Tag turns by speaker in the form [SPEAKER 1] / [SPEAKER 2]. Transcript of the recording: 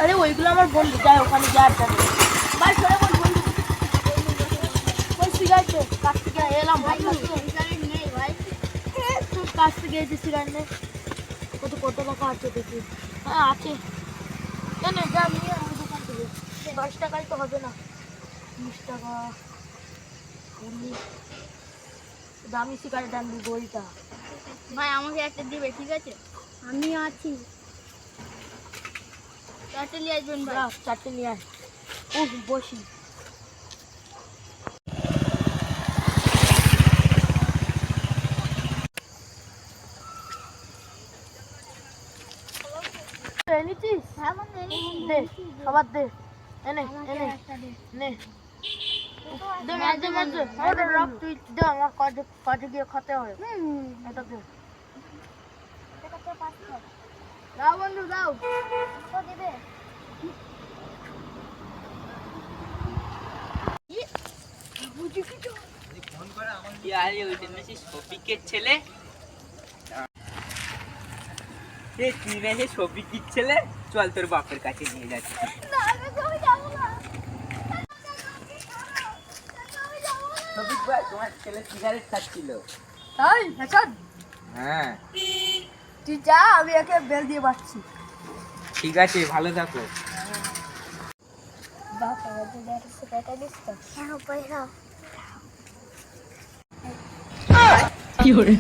[SPEAKER 1] আরে ওইগুলো আমার বন্ধু, যাই ওখানে যাওয়ার যাবে ভাই। সরে বল বন্ধু, ওই সিগারেট কাছ থেকে এলাম ভাই। সিগারেট নেই ভাই, তোর কাছ থেকে এই যে সিগারেট নেই। কত কত টাকা আছে দেখি? হ্যাঁ আছে, কেন যা নিয়ে আমার দোকান থেকে। 10 টাকায় তো হবে না, 20 টাকা। দামি সিগারেট আনবি গোলটা।
[SPEAKER 2] ভাই আমাকে একটা দিবে, ঠিক আছে? আমি আছি। চারটে নিয়ে আসবেন ভাই।
[SPEAKER 1] চারটে নিয়ে আয়। বসি। এনেছিস?
[SPEAKER 2] হ্যাঁ বন্ধু,
[SPEAKER 1] দে সবার দে, এনে এনে নে। দে মাঝে মাঝে ওটা রাখ, তুই দে, আমার কাজে কাজে গিয়ে খেতে হয়। এটা দে। দাও বন্ধু দাও।
[SPEAKER 2] তো দিবে।
[SPEAKER 3] ছেলে তুই মেসে সবিকের ছেলে, চল তোর বাপের কাছে নিয়ে যাচ্ছি। সবিক ভাই, তোমার ছেলে সিগারেট খাচ্ছিল।
[SPEAKER 1] তাই হাসান,
[SPEAKER 3] হ্যাঁ
[SPEAKER 1] তুই যা, আমি একে বেল দিয়ে বাঁচছি।
[SPEAKER 3] ঠিক আছে, ভালো থাকো।
[SPEAKER 2] বাপ আমাদের দেড়শো টাকা দিস তো। হ্যাঁ পয়সা
[SPEAKER 1] কি করে